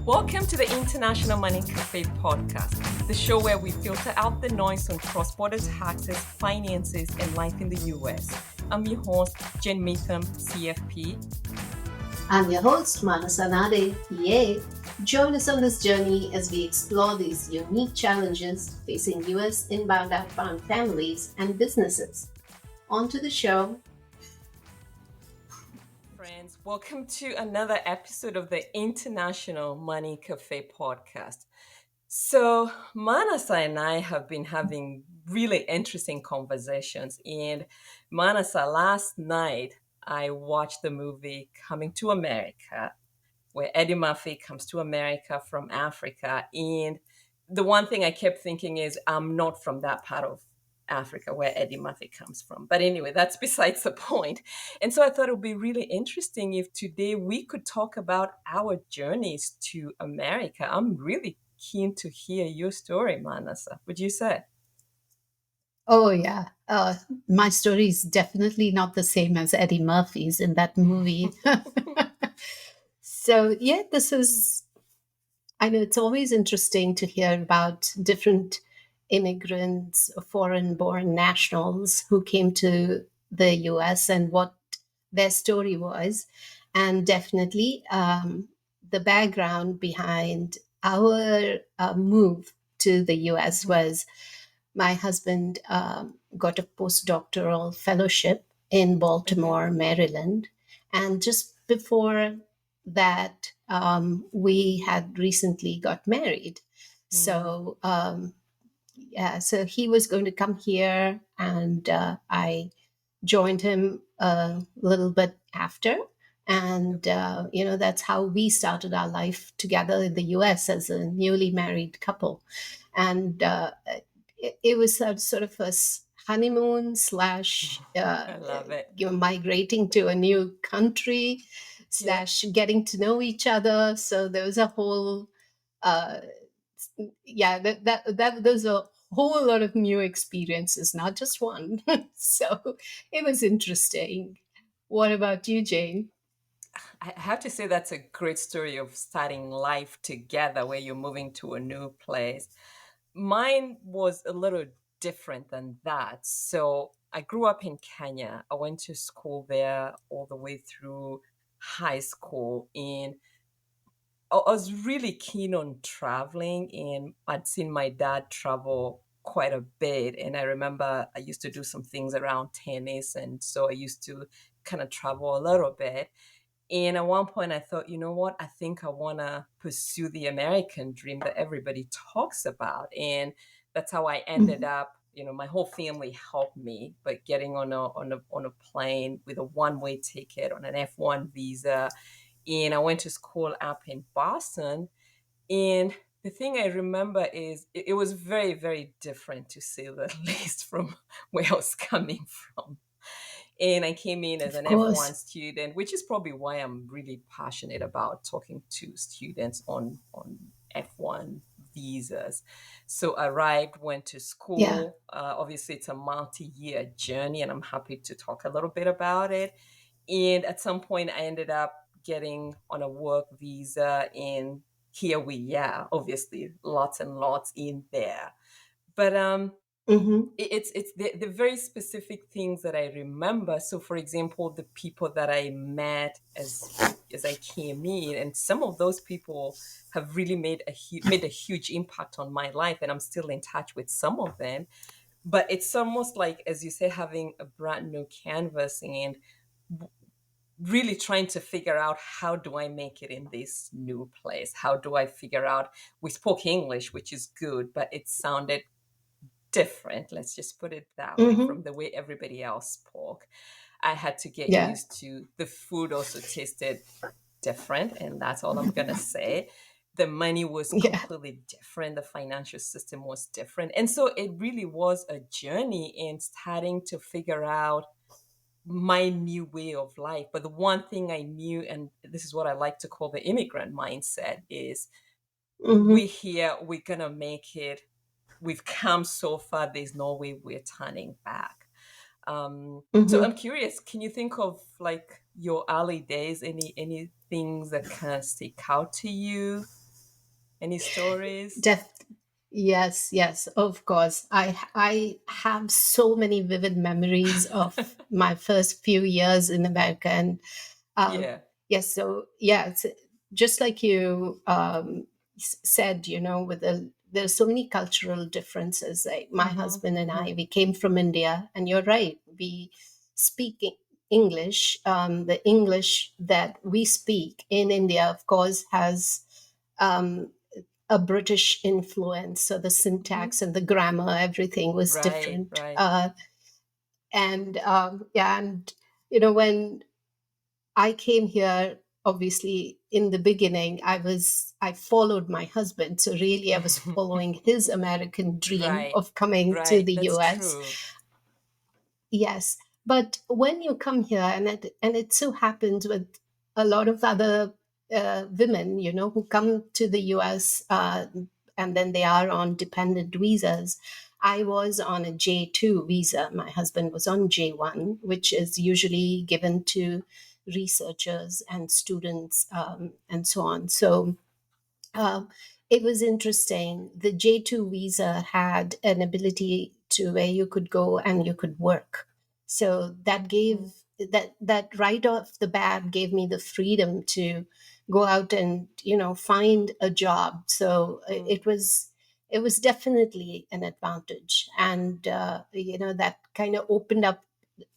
Welcome to the International Money Café Podcast, the show where we filter out the noise on cross-border taxes, finances, and life in the US. I'm your host, Jane Mepham, CFP. I'm your host, Manasa Nadig, PA. Join us on this journey as we explore these unique challenges facing US inbound-outbound families and businesses. On to the show. Friends, welcome to another episode of the International Money Café Podcast. So Manasa and I have been having really interesting conversations. And Manasa, last night I watched the movie Coming to America, where Eddie Murphy comes to America from Africa. And the one thing I kept thinking is I'm not from that part of Africa where Eddie Murphy comes from. But anyway, that's besides the point. And so I thought it would be really interesting if today we could talk about our journeys to America. I'm really keen to hear your story, Manasa. Would you say? Oh, yeah. My story is definitely not the same as Eddie Murphy's in that movie. So, yeah, I know it's always interesting to hear about different immigrants, foreign born nationals who came to the US and what their story was. And definitely the background behind our move to the US was my husband got a postdoctoral fellowship in Baltimore, Maryland. And just before that, we had recently got married. So, so he was going to come here, and I joined him a little bit after. And, that's how we started our life together in the US as a newly married couple. And it was sort of a honeymoon slash I love it. migrating to a new country slash getting to know each other. So there was a whole there's a whole lot of new experiences, not just one. So it was interesting. What about you, Jane? I have to say that's a great story of starting life together where you're moving to a new place. Mine was a little different than that. So I grew up in Kenya. I went to school there all the way through high school. And I was really keen on traveling, and I'd seen my dad travel quite a bit. And I remember I used to do some things around tennis. And so I used to kind of travel a little bit. And at one point, I thought, you know what? I think I want to pursue the American dream that everybody talks about. And that's how I ended Mhm. up. My whole family helped me, but getting on a plane with a one-way ticket on an F1 visa. And I went to school up in Boston. And the thing I remember is it was very, very different, to say the least, from where I was coming from. And I came in as Of an F1 course. student, which is probably why I'm really passionate about talking to students on F1 visas. So I arrived, went to Yeah. school. Obviously, it's a multi-year journey, and I'm happy to talk a little bit about it. And at some point, I ended up getting on a work visa, and here we are. Obviously, lots and lots in there. But Hmm. it's the very specific things that I remember. So, for example, the people that I met as I came in, and some of those people have really made a huge impact on my life, and I'm still in touch with some of them. But it's almost like, as you say, having a brand new canvas and really trying to figure out, how do I make it in this new place? How do I figure out? We spoke English, which is good, but it sounded different, let's just put it that way, Hmm. from the way everybody else spoke. I had to get Yeah. used to the food also tasted different, and that's all I'm going to say. The money was Yeah. completely different, the financial system was different. And so it really was a journey in starting to figure out my new way of life. But the one thing I knew, and this is what I like to call the immigrant mindset, is Hmm. we're going to make it. We've come so far, there's no way we're turning back. So I'm Hmm. curious, can you think of like your early days, any things that kind of stick out to you? Any stories? Def- yes, yes, of course. I have so many vivid memories of my first few years in America, and um, Yeah. yes, so yeah, it's just like you said, with there's so many cultural differences. Like my Mm-hmm. husband and Mm-hmm. I, we came from India, and you're right, we speak English. The English that we speak in India, of course, has um, a British influence. So the Mm-hmm. syntax and the grammar, everything was Right, different. right. And yeah, and when I came here, obviously in the beginning, I followed my husband. So really, I was following his American dream Right, of coming to right. the That's US. true. Yes, but when you come here, and it so happens with a lot of other women, who come to the U.S. And then they are on dependent visas. I was on a J2 visa. My husband was on J1, which is usually given to researchers and students and so on. So um, it was interesting. The J2 visa had an ability to where you could go and you could work. So that Mm-hmm. gave that right off the bat gave me the freedom to go out and find a job. So it was definitely an advantage, and that kind of opened up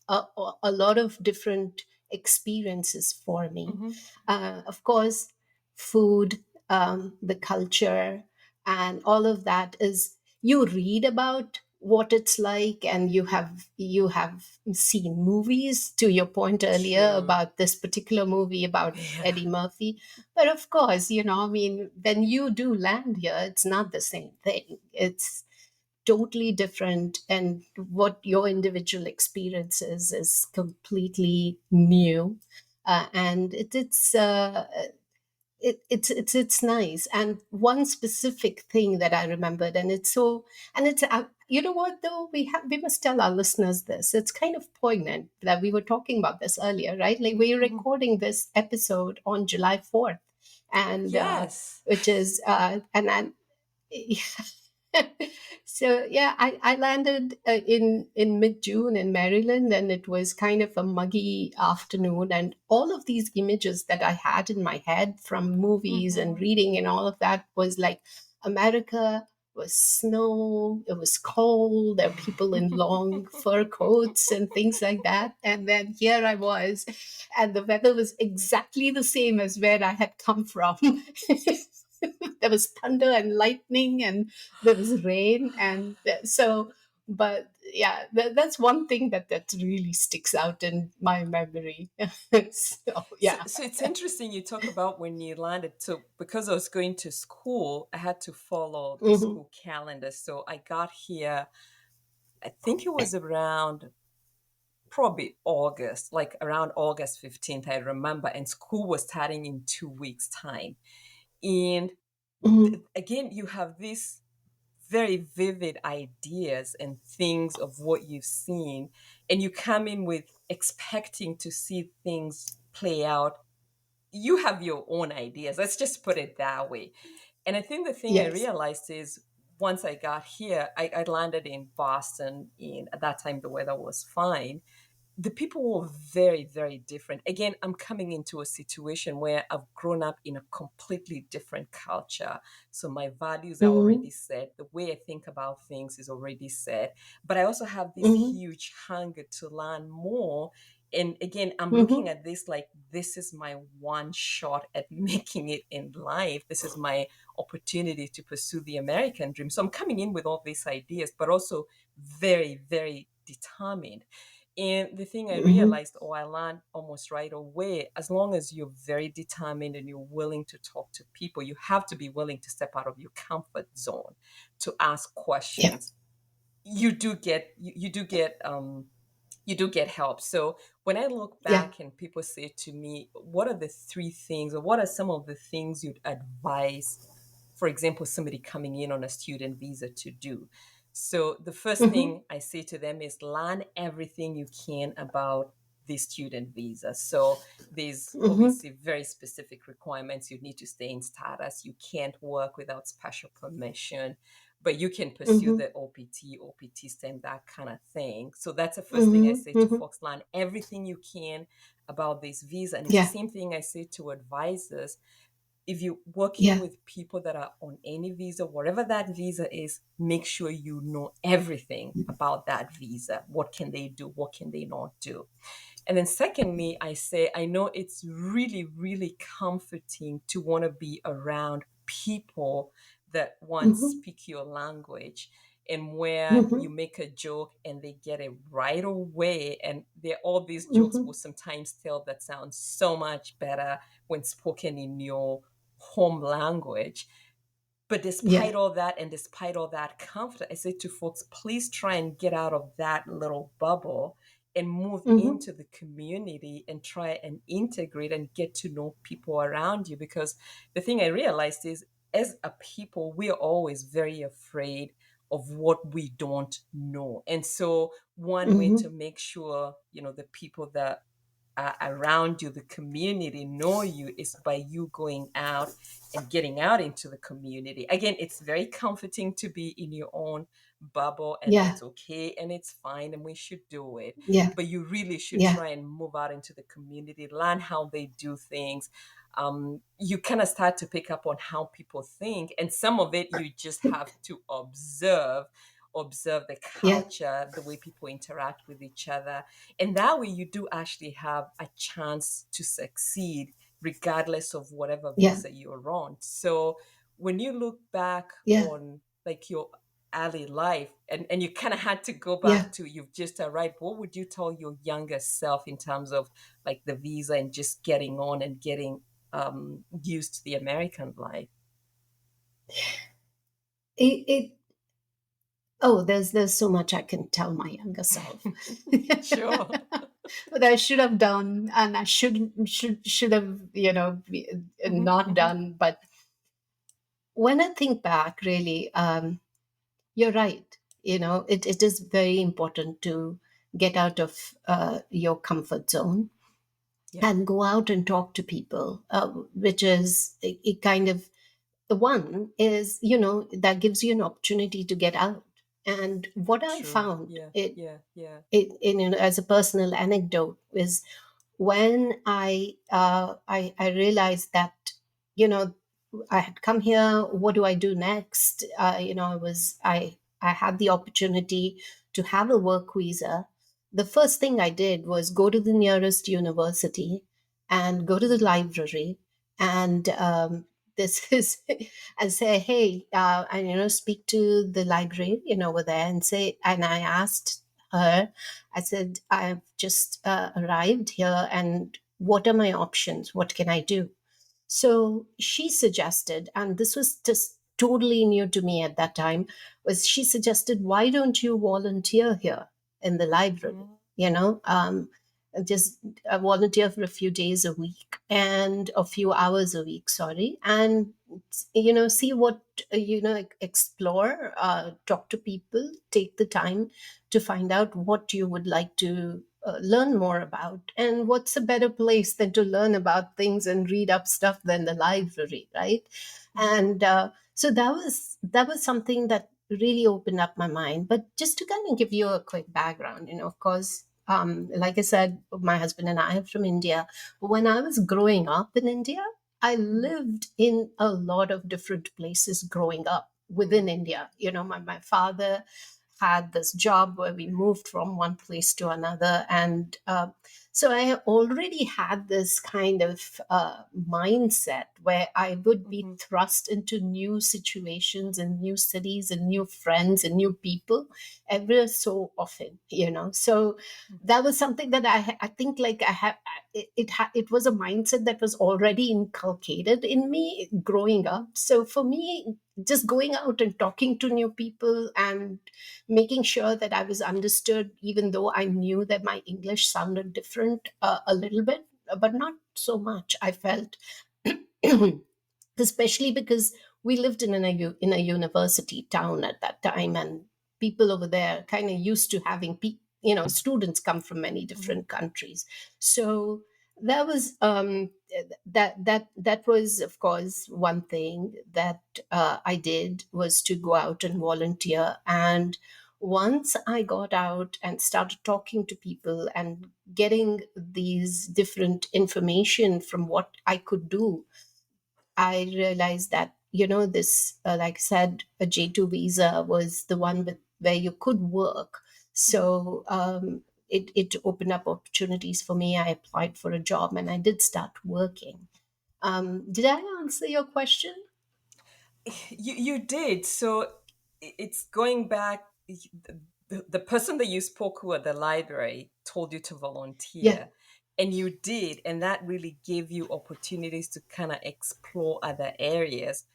a lot of different experiences for me. Mm-hmm. Of course, food, the culture, and all of that is you read about what it's like, and you have seen movies. To your point earlier True. about this particular movie about Yeah. Eddie Murphy, but of course, I mean, when you do land here, it's not the same thing. It's totally different, and what your individual experience is completely new. And it's nice. And one specific thing that I remembered, and it's you know what, though, we must tell our listeners this. It's kind of poignant that we were talking about this earlier, right? Like, we're Mm-hmm. recording this episode on July 4th, and Yes. which is and so yeah, I landed in mid-June in Maryland, and it was kind of a muggy afternoon, and all of these images that I had in my head from movies and Mm-hmm. reading and all of that was like America was snow, it was cold, there were people in long fur coats and things like that, and then here I was, and the weather was exactly the same as where I had come from. There was thunder and lightning, and there was rain, and so, but yeah, that's one thing that really sticks out in my memory. So So, yeah. so it's interesting you talk about when you landed. So, because I was going to school, I had to follow the Hmm. school calendar. So, I got here, I think it was around probably August, like around August 15th, I remember, and school was starting in 2 weeks' time. And Hmm. again, you have these very vivid ideas and things of what you've seen, and you come in with expecting to see things play out. You have your own ideas. Let's just put it that way. And I think the thing I Yes. realized is once I got here, I landed in Boston. And at that time, the weather was fine. The people were very, very different. Again, I'm coming into a situation where I've grown up in a completely different culture. So my values are Hmm. already set. The way I think about things is already set. But I also have this Hmm. huge hunger to learn more. And again, I'm looking Hmm. at this like this is my one shot at making it in life. This is my opportunity to pursue the American dream. So I'm coming in with all these ideas, but also very, very determined. And the thing I Hmm. realized, or I learned almost right away, as long as you're very determined and you're willing to talk to people, you have to be willing to step out of your comfort zone to ask Yeah. questions. You do get help. So when I look Yeah. back and people say to me, what are the three things, or what are some of the things you'd advise, for example, somebody coming in on a student visa to do? So the first Hmm. thing I say to them is learn everything you can about the student visa. So there's Mm-hmm. obviously very specific requirements. You need to stay in status. You can't work without special permission, but you can pursue Mm-hmm. the OPT stamp, that kind of thing. So that's the first thing I Mm-hmm. say to Mm-hmm. folks: learn everything you can about this visa. And it's the Yeah. same thing I say to advisors. If you're working Yeah. with people that are on any visa, whatever that visa is, make sure you know everything about that visa. What can they do? What can they not do? And then, secondly, I say, I know it's really, really comforting to want to be around people that one Mm-hmm. speak your language, and where you Mm-hmm. make a joke and they get it right away. And there all these jokes Mm-hmm. will sometimes tell that sounds so much better when spoken in your home language. But Yeah. despite all that, and despite all that comfort, I say to folks, please try and get out of that little bubble and move Mm-hmm. into the community and try and integrate and get to know people around you. Because the thing I realized is, as a people, we are always very afraid of what we don't know. And so one way Mm-hmm. to make sure, the people that around you, the community, know you, is by you going out and getting out into the community. Again, it's very comforting to be in your own bubble, and Yeah. that's okay and it's fine and we should do it. Yeah. But you really should Yeah. try and move out into the community, learn how they do things. You kind of start to pick up on how people think, and some of it you just have to observe the Yeah. culture, the way people interact with each other. And that way, you do actually have a chance to succeed, regardless of whatever Yeah. visa you're on. So, when you look back Yeah. on like your early life, and you kind of had to go Yeah. back to, you've just arrived, what would you tell your younger self in terms of like the visa and just getting on and getting used to the American life? It Oh, there's so much I can tell my younger self. Sure. But I should have done, and I should have, Hmm. not Hmm. done. But when I think back, really, you're right. It is very important to get out of your comfort zone Yeah. and go out and talk to people, which is it kind of, one is, that gives you an opportunity to get out. And what I True. found, Yeah. Yeah. Yeah. as a personal anecdote, is when I realized that, you know I had come here. What do I do next? I had the opportunity to have a work visa. The first thing I did was go to the nearest university and go to the library, and this is and say, hey, and speak to the librarian over there and say, and I asked her, I said, I've just arrived here, and what are my options? What can I do? So she suggested, and this was just totally new to me at that time, was she suggested, why don't you volunteer here in the library? Mm. Just volunteer for a few days a week and a few hours a week, sorry, and see what, explore, talk to people, take the time to find out what you would like to learn more about. And what's a better place than to learn about things and read up stuff than the library, right? Mhm. And so that was something that really opened up my mind. But just to kind of give you a quick background, of course, like I said, my husband and I are from India. When I was growing up in India, I Mhm. lived in a lot of different places growing up within Mm. India. My father had this job where we moved from one place to another. And so I already had this kind of mindset where I would be Mhm. thrust into new situations and new cities and new friends and new people ever so often. So that was something that I think, like, I have it was a mindset that was already inculcated in me growing up. So for me, just going out and talking to new people and making sure that I was understood, even though I knew that my English sounded different a little bit, but not so much, I felt. Especially because we lived in a university town at that time, and people over there kind of used to having students come from many Mhm. different countries. So that was that was, of course, one thing that I did, was to go out and volunteer. And once I got out and started talking to people and getting these different information from what I could do, I realized that, this, like I said, a J2 visa was the one where you could work. Mhm. So it opened up opportunities for me. I applied for a job and I did start working. Did I answer your question? You did. So it's going back. The person that you spoke with at the library told you to Yeah. volunteer, and you did, and that really gave you opportunities to kind of explore other areas.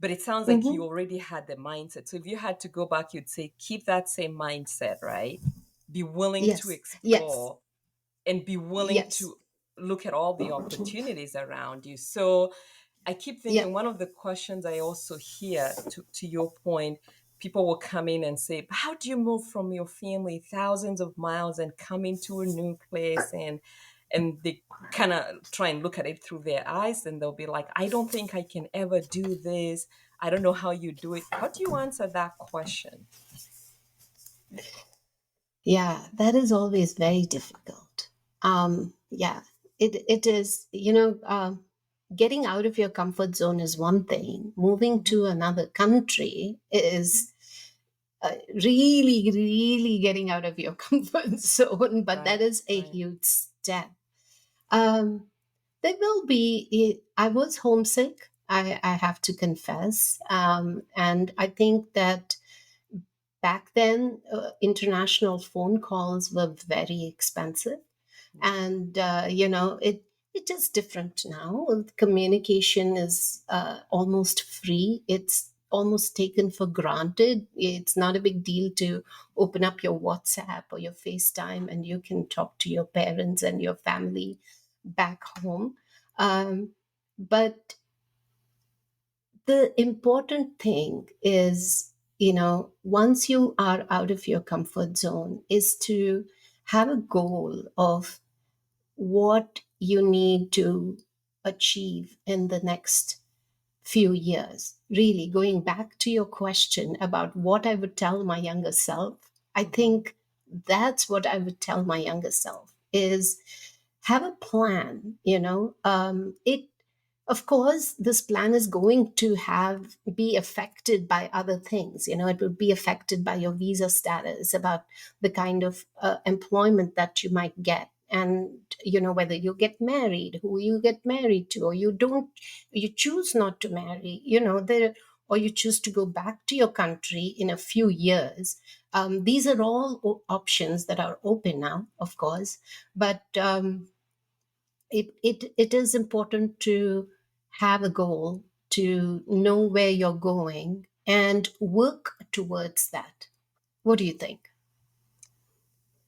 But it sounds like you Hmm. already had the mindset. So if you had to go back, you'd say keep that same mindset, right? Be willing to Yes. Yes. explore and be willing Yes. to look at all the opportunities around you. So I keep Yeah. thinking one of the questions I also hear, to your point, people will come in and say, how do you move from your family thousands of miles and come into a new place? And they kind of try and look at it through their eyes, and they'll be like, I don't think I can ever do this. I don't know how you do it. How do you answer that question? Yeah, that is always very difficult. Yeah, it is. Getting out of your comfort zone is one thing. Moving Mhm. to another country is really, really getting out of your comfort zone. But that Right, is a right. huge step. Um, there will be. I was homesick. I have to confess, and I think that back then, international phone calls were very expensive, Right. and it is different now. Communication is almost free. It's almost taken for granted. It's not a big deal to open up your WhatsApp or your FaceTime, and you can talk to your parents and your family back home. But the important thing is, once you are out of your comfort zone, is to have a goal of what you need to achieve in the next few years. Really, going back to your question about what I would tell my younger self, I Mm-hmm. think that's what I would tell my younger self is have a plan. It of course, this plan is going to have be affected by other things. It will be affected by your visa status, about the kind of employment that you might get, and whether you get married, who you get married to, or you don't, you choose not to marry, there, or you choose to go back to your country in a few years. These are all options that are open now, of course, but it is important to have a goal, to know where you're going, and work towards that. What do you think?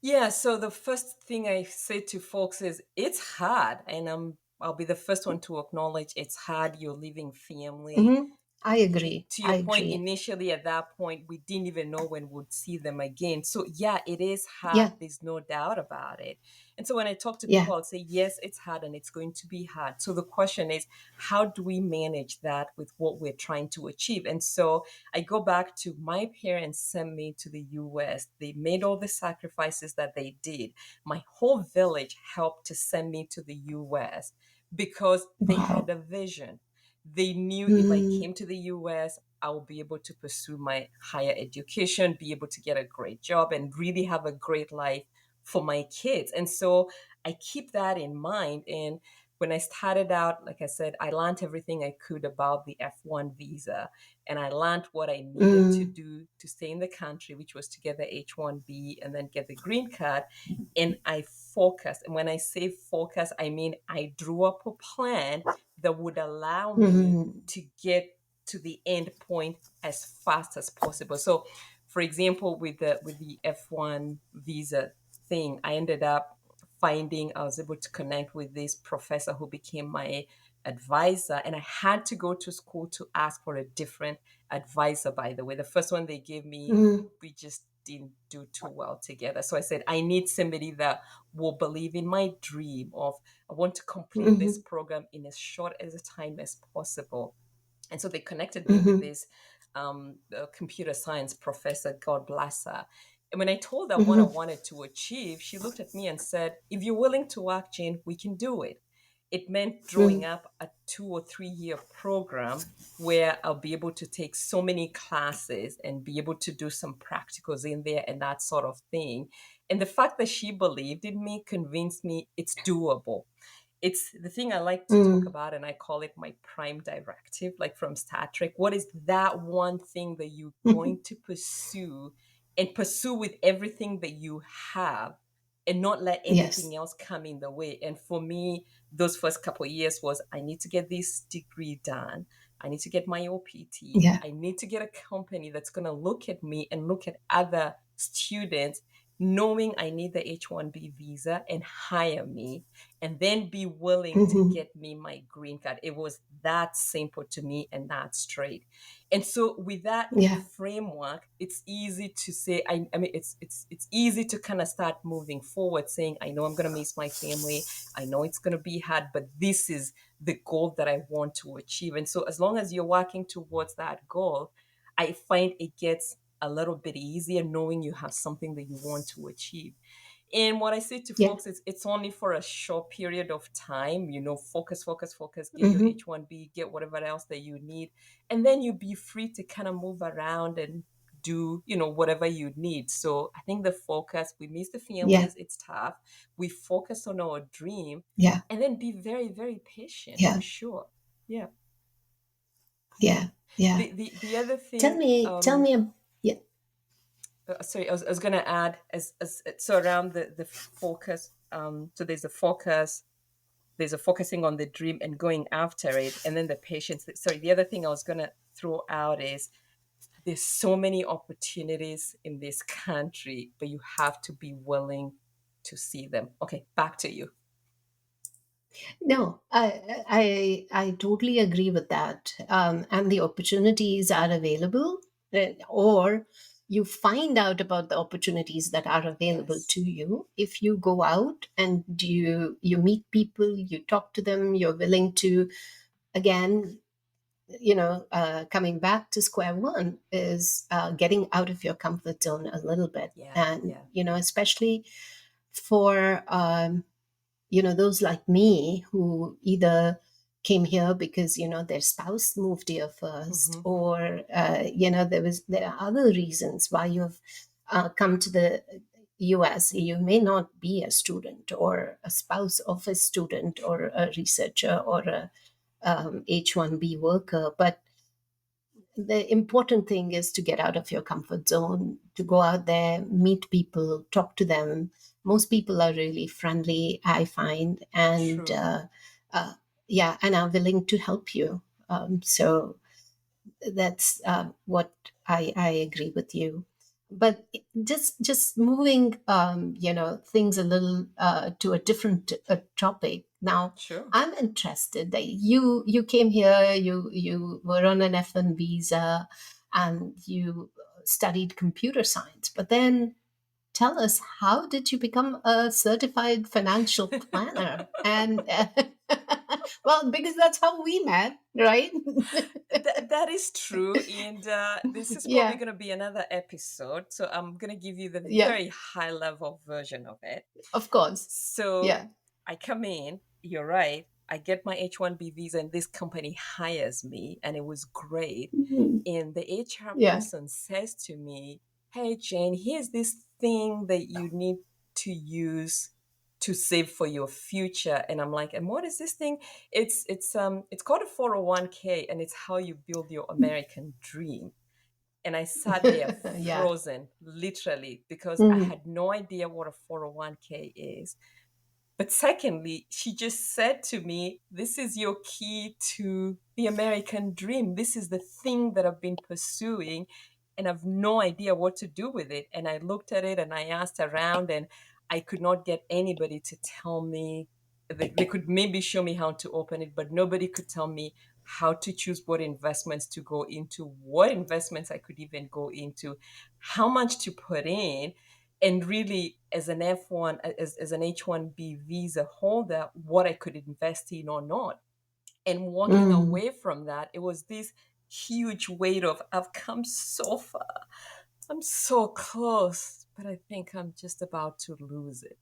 Yeah, so the first thing I say to folks is it's hard, and I'll be the first one to acknowledge it's hard. You're leaving family. Hmm. I agree. To I your point, agree. initially at that point, we didn't even know when we'd see them again. So yeah, it is hard. Yeah. There's no doubt about it. And so when I talk to Yeah. people, I'll say, yes, it's hard and it's going to be hard. So the question is, how do we manage that with what we're trying to achieve? And so I go back to my parents sent me to the US. They made all the sacrifices that they did. My whole village helped to send me to the US because they had Wow. a vision. They knew if I Mm, came to the US, I will be able to pursue my higher education, be able to get a great job, and really have a great life for my kids. And so I keep that in mind. And when I started out, like I said, I learned everything I could about the F1 visa. And I learned what I needed to mm, do to stay in the country, which was to get the H1B and then get the green card. And I focused. And when I say focus, I mean I drew up a plan that would allow me mm, to get to the end point as fast as possible. So, for example, with the F1 visa thing, I ended up finding I was able to connect with this professor who became my advisor, and I had to go to school to ask for a different advisor. By the way, the first one they gave me, mm. we just didn't do too well together. So I said, I need somebody that will believe in my dream of I want to complete this Mhm. program in as short as a time as possible. And so they connected me with Mhm. this computer science professor, God bless her. And when I told her what I Mhm. wanted to achieve, she looked at me and said, if you're willing to work, Jane, we can do it. It meant drawing Mhm. up a 2 or 3 year program where I'll be able to take so many classes and be able to do some practicals in there and that sort of thing. And the fact that she believed in me convinced me it's doable. It's the thing I like to talk Mhm. about, and I call it my prime directive, like from Star Trek. What is that one thing that you're Mhm. going to pursue and pursue with everything that you have and not let anything Yes. else come in the way? And for me, those first couple of years was I need to get this degree done. I need to get my OPT. Yeah. I need to get a company that's going to look at me and look at other students, knowing I need the H-1B visa and hire me and then be willing to Mhm. get me my green card. It was that simple to me and that straight. And so with that Yeah. framework, it's easy to say, I mean, it's easy to kind of start moving forward, saying, I know I'm gonna miss my family. I know it's gonna be hard, but this is the goal that I want to achieve. And so as long as you're working towards that goal, I find it gets a little bit easier knowing you have something that you want to achieve. And what I say to Yeah. folks is it's only for a short period of time, focus, focus, focus, get your Mhm. H-1B, get whatever else that you need. And then you be free to kind of move around and do, whatever you need. So I think the focus, we miss the Yeah. families, it's tough. We focus on our dream Yeah. and then be very, very patient for Yeah. sure. Yeah. Yeah. Yeah. The other Tell thing, me. Tell me. Yeah. sorry, I was going to add as so around the focus. So there's a focusing on the dream and going after it, and then the patience. Sorry, the other thing I was going to throw out is there's so many opportunities in this country, but you have to be willing to see them. Okay, back to you. No, I totally agree with that. And the opportunities are available, or you find out about the opportunities that are available Yes. to you if you go out and you meet people, you talk to them, you're willing to again. Coming back to square one is getting out of your comfort zone a little bit, Yeah, and yeah. especially for those like me who either came here because their spouse moved here first, Mm-hmm. or there are other reasons why you have come to the US. You may not be a student or a spouse of a student or True. a researcher or a H-1B worker, but the important thing is to get out of your comfort zone, to go out there, meet people, talk to them. Most people are really friendly, I find, and True. uh, yeah, and are willing to help you. So that's what I agree with you. But just moving, things a little to a different topic. Now, Sure. I'm interested that you came here, you were on an F1 visa, and you studied computer science. But then tell us, how did you become a certified financial planner? And well, because that's how we met, right? That is true. And this is probably Yeah, going to be another episode. So I'm going to give you the yeah, very high level version of it. of course. So Yeah. I come in, you're right. I get my H-1B visa, and this company hires me, and it was great. Mhm. And the HR Yeah. person says to me, "Hey, Jane, here's this thing that you need to use to save for your future." And I'm like, "And what is this thing?" It's called a 401k, and it's how you build your American dream. And I sat there Yeah. frozen, literally, because I Mhm. had no idea what a 401k is. But secondly, she just said to me, this is your key to the American dream. This is the thing that I've been pursuing, and I've no idea what to do with it. And I looked at it and I asked around, and I could not get anybody to tell me. They could maybe show me how to open it, but nobody could tell me how to choose what investments to go into, what investments I could even go into, how much to put in, and really as an F1, as an H1B visa holder, what I could invest in or not. And walking Mm, away from that, it was this huge weight of, I've come so far. I'm so close, but I think I'm just about to lose it.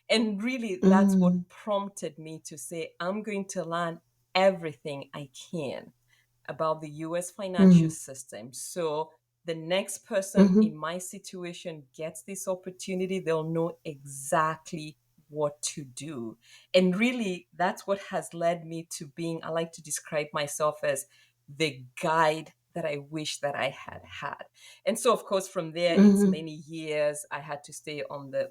And really, that's mm, what prompted me to say, I'm going to learn everything I can about the US financial mm, system. So the next person mhm, in my situation gets this opportunity, they'll know exactly what to do. And really, that's what has led me to being, I like to describe myself as the guide that I wish that I had had. And so, of course, from there, it's mhm. many years. I had to stay on the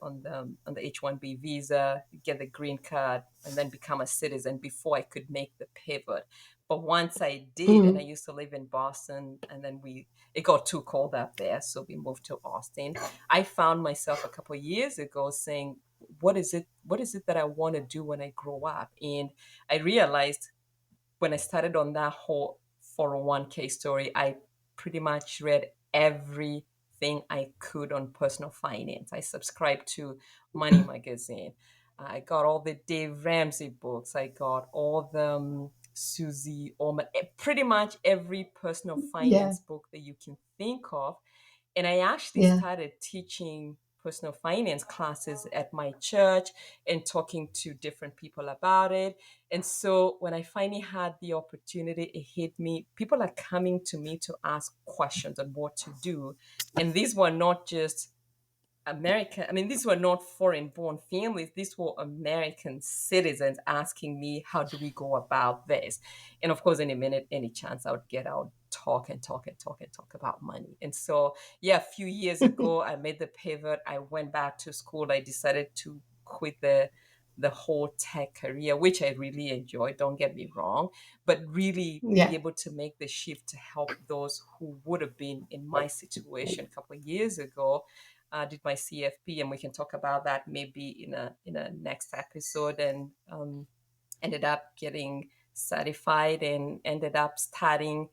H-1B visa, get the green card, and then become a citizen before I could make the pivot. But once I did, and I Mm, used to live in Boston, and then it got too cold up there, so we moved to Austin. I found myself a couple of years ago saying, "What is it? What is it that I want to do when I grow up?" And I realized when I started on that whole 401k story, I pretty much read everything I could on personal finance. I subscribed to Money Magazine. I got all the Dave Ramsey books. I got all the Susie Orman, pretty much every personal yeah, finance book that you can think of. And I actually yeah. started teaching personal finance classes at my church and talking to different people about it. And so when I finally had the opportunity, it hit me. People are coming to me to ask questions on what to do. And these were not just American, I mean, these were not foreign born families. These were American citizens asking me, how do we go about this? And of course, in a minute, any chance I would get out, talk and talk and talk and talk about money. And so, yeah, a few years ago, I made the pivot. I went back to school. I decided to quit the whole tech career, which I really enjoy, don't get me wrong, but really be Yeah. able to make the shift to help those who would have been in my situation a couple of years ago. Did my CFP, and we can talk about that maybe in a next episode. And ended up getting certified and ended up starting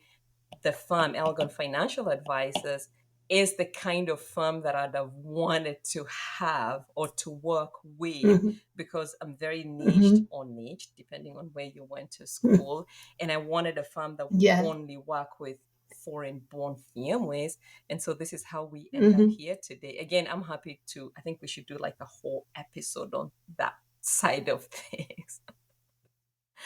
the firm Elgon Financial Advisors. Is the kind of firm that I'd have wanted to have or to work with, Mhm, because I'm very niched mhm. or niche, depending on where you went to school. And I wanted a firm that would Yeah. only work with foreign born families. And so this is how we end up Mhm. here today. Again, I'm happy to, I think we should do like a whole episode on that side of things.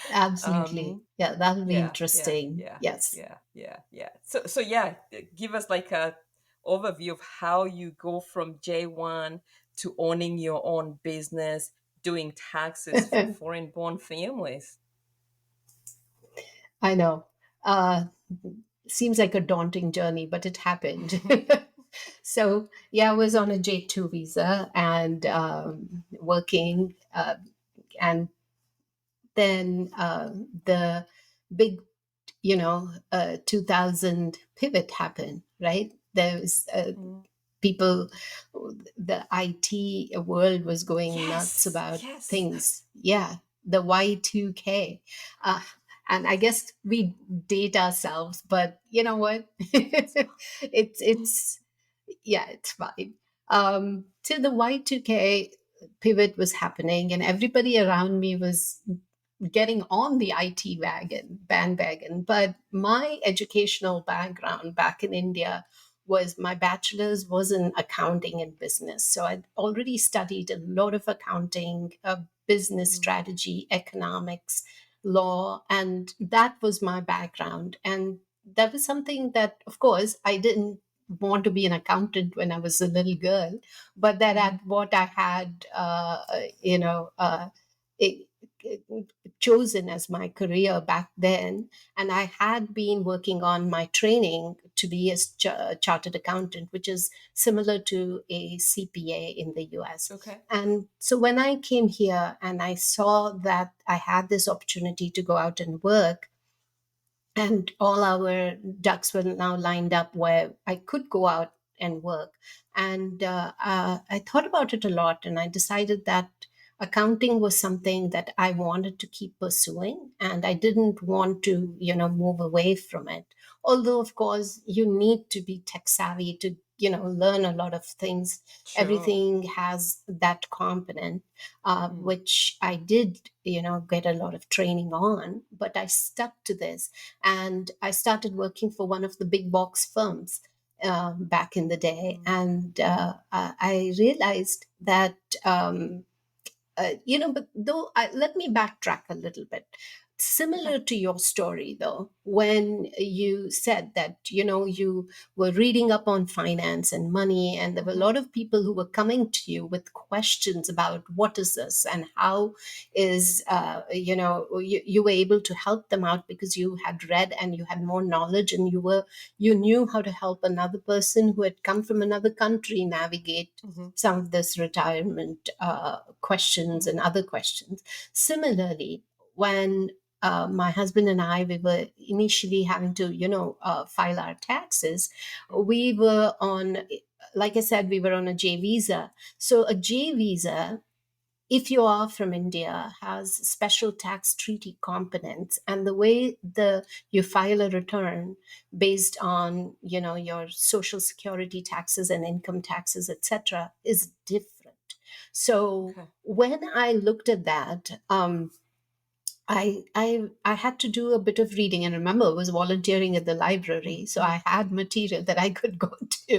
Absolutely. Um, Yeah, that'll be yeah, yeah, interesting. yeah, Yes. yeah, yeah, yeah. So yeah, give us like a overview of how you go from J1 to owning your own business, doing taxes for foreign born families. I know. Uh, Seems like a daunting journey, but it happened. So, yeah, I was on a J2 visa and working. And then the big 2000 pivot happened, right? There was Mm. people, the IT world was going nuts Yes, about yes. things. Yeah, the Y2K. Uh, and I guess we date ourselves, but you know what? It's yeah, it's fine. So the Y2K pivot was happening, and everybody around me was getting on the IT bandwagon. But my educational background back in India was my bachelor's was in accounting and business. So I'd already studied a lot of accounting, business Mm, strategy, economics, law, and that was my background. And that was something that, of course, I didn't want to be an accountant when I was a little girl, but that mhm, at what I had, it, chosen as my career back then. And I had been working on my training to be a chartered accountant, which is similar to a CPA in the US. okay. And so when I came here and I saw that I had this opportunity to go out and work, and all our ducks were now lined up where I could go out and work. And I thought about it a lot, and I decided that accounting was something that I wanted to keep pursuing, and I didn't want to, move away from it. Although, of course, you need to be tech savvy to, learn a lot of things. Sure. Everything has that component, Mm. which I did, get a lot of training on, but I stuck to this, and I started working for one of the big box firms back in the day. Mm. And I realized that, but though, let me backtrack a little bit. Okay. Similar to your story, though, when you said that, you were reading up on finance and money, and there were a Hmm. lot of people who were coming to you with questions about what is this and how is, you were able to help them out because you had read and you had more knowledge, and you knew how to help another person who had come from another country navigate Hmm. some of this retirement questions Hmm. and other questions. Similarly, when my husband and I, we were initially having to, file our taxes, we were on, like I said, we were on a J visa. So a J visa, if you are from India, has special tax treaty components, and the way the you file a return based on, your social security taxes and income taxes, etc., is different. So Okay. when I looked at that, I had to do a bit of reading, and remember, I was volunteering at the library, so I had material that I could go to,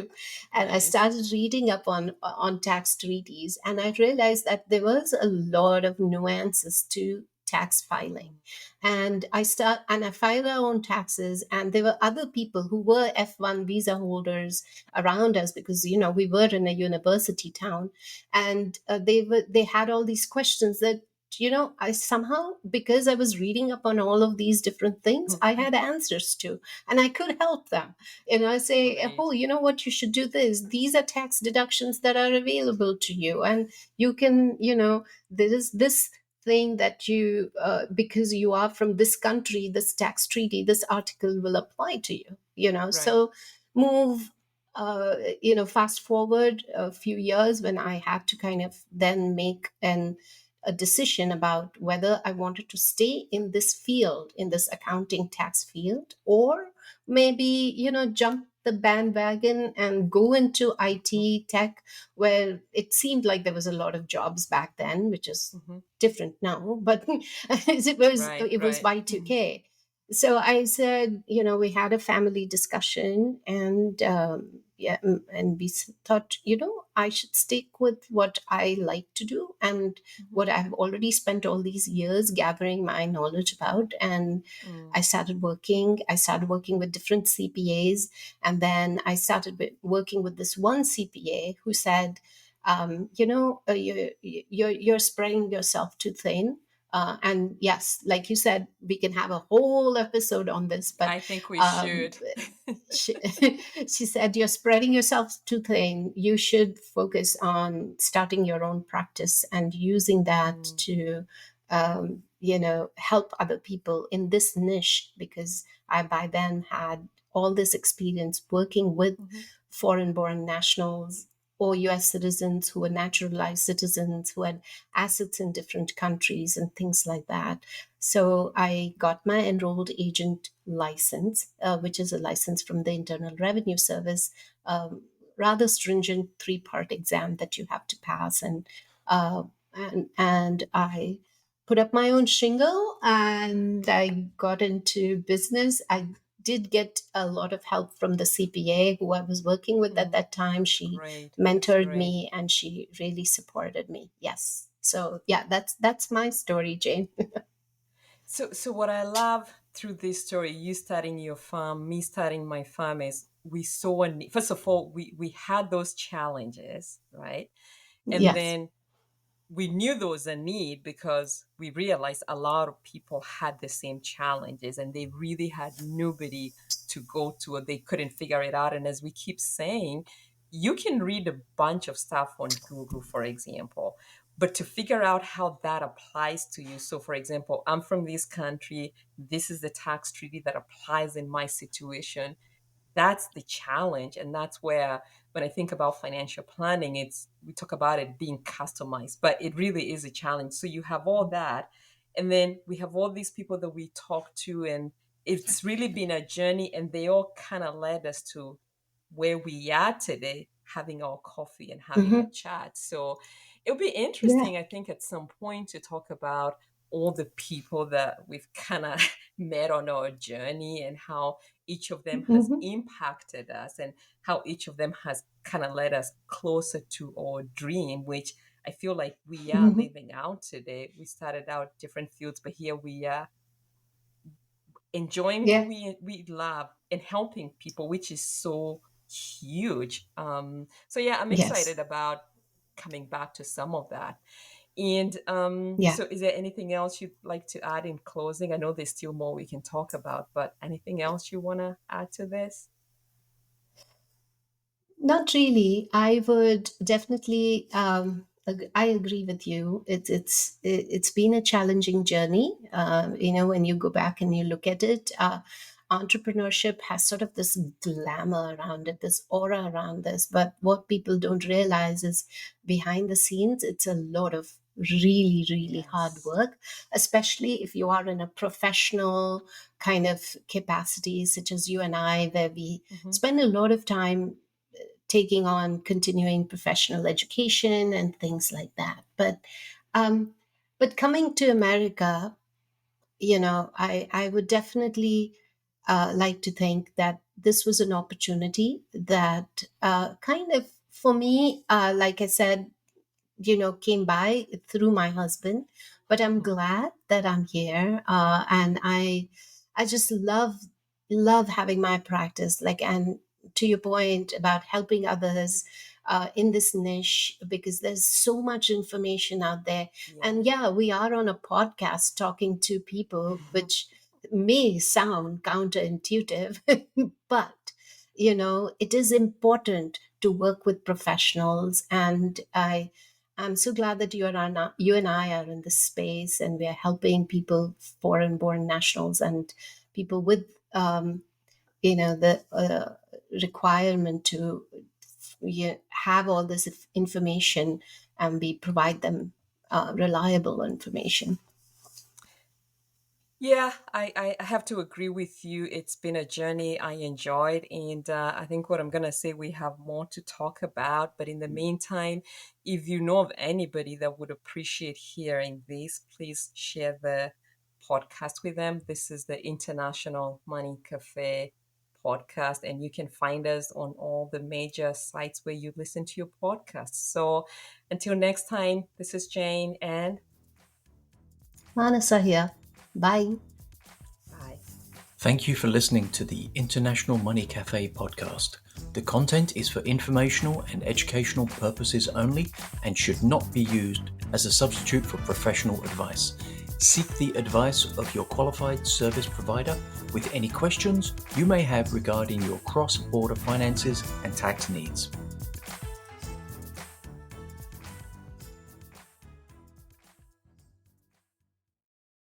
and I Nice. started reading up on tax treaties, and I realized that there was a lot of nuances to tax filing, Mm. and I filed our own taxes, and there were other people who were F1 visa holders around us because we were in a university town, and they had all these questions that I somehow, because I was reading up on all of these different things, I had answers to, and I could help them. I say, Great. oh, you know what, you should do this. These are tax deductions that are available to you, and you can, there is this thing that because you are from this country, this tax treaty, this article will apply to you. Right. So move. Fast forward a few years when I had to kind of then make a decision about whether I wanted to stay in this field, in this accounting tax field, or maybe, jump the bandwagon and go into Mm-hmm. IT tech, where it seemed like there was a lot of jobs back then, which is Mm-hmm. different now, but it was Right. it was Right. Y2K. So I said, we had a family discussion, and yeah, and we thought, I should stick with what I like to do and Mm-hmm. what I've already spent all these years gathering my knowledge about. And Mm. I started working with different CPAs, and then I started working with this one CPA who said, you're spreading yourself too thin. And yes, like you said, we can have a whole episode on this, but I think we um, should. she, she said, you're spreading yourself too thin. You should focus on starting your own practice and using that Mm. to, help other people in this niche, because I by then had all this experience working with Mm-hmm. foreign born nationals or US citizens who were naturalized citizens who had assets in different countries and things like that. So I got my enrolled agent license, which is a license from the Internal Revenue Service, rather stringent three-part exam that you have to pass, and I put up my own shingle and I got into business. I did get a lot of help from the CPA who I was working with at Mm. that time. She Great. That's mentored great. me and she really supported me. Yes. So yeah, that's my story, Jane. So what I love through this story, you starting your farm, me starting my farm, is we saw a need. First of all, we had those challenges, right? And Yes. then we knew there was a need because we realized a lot of people had the same challenges and they really had nobody to go to, or they couldn't figure it out. And as we keep saying, you can read a bunch of stuff on Google, for example, but to figure out how that applies to you. So, for example, I'm from this country, this is the tax treaty that applies in my situation. that's the challenge. And that's where, when I think about financial planning, we talk about it being customized, but it really is a challenge. So you have all that. And then we have all these people that we talk to, and it's really been a journey, and they all kind of led us to where we are today, having our coffee and having a Hmm. chat. So it'll be Yeah. interesting, I think, at some point to talk about all the people that we've kind of met on our journey, and how each of them has Hmm. impacted us, and how each of them has kind of led us closer to our dream, which I feel like we are Hmm. living out today. We started out different fields, but here we are enjoying what Yeah. we love and helping people, which is so huge. So yeah, I'm Yes. excited about coming back to some of that. And Yeah. so is there anything else you'd like to add in closing? I know there's still more we can talk about, but anything else you want to add to this? Not really. I would definitely. I agree with you. It's been a challenging journey. When you go back and you look at it, entrepreneurship has sort of this glamour around it, this aura around this. But what people don't realize is behind the scenes, it's a lot of really, really hard Yes. work, especially if you are in a professional kind of capacity, such as you and I, where we Hmm. spend a lot of time taking on continuing professional education and things like that. Um, but coming to America, I would definitely like to think that this was an opportunity that kind of, for me, like I said, came by through my husband. But I'm Hmm. glad that I'm here, and I just love having my practice. Like, and to your point about helping others in this niche, because there's so much information out there. And Yeah. yeah, we are on a podcast talking to people, which may sound counterintuitive, but it is important to work with professionals. And I'm so glad that you and I are in this space, and we are helping people, foreign born nationals, and people with, the requirement to have all this information, and we provide them reliable information. Yeah, I have to agree with you. It's been a journey I enjoyed. And I think what I'm going to say, we have more to talk about. But in the meantime, if you know of anybody that would appreciate hearing this, please share the podcast with them. This is the International Money Cafe podcast. And you can find us on all the major sites where you listen to your podcasts. So until next time, this is Jane, and Manasa here. Bye. bye. Thank you for listening to the International Money Café podcast. The content is for informational and educational purposes only and should not be used as a substitute for professional advice. Seek the advice of your qualified service provider with any questions you may have regarding your cross-border finances and tax needs.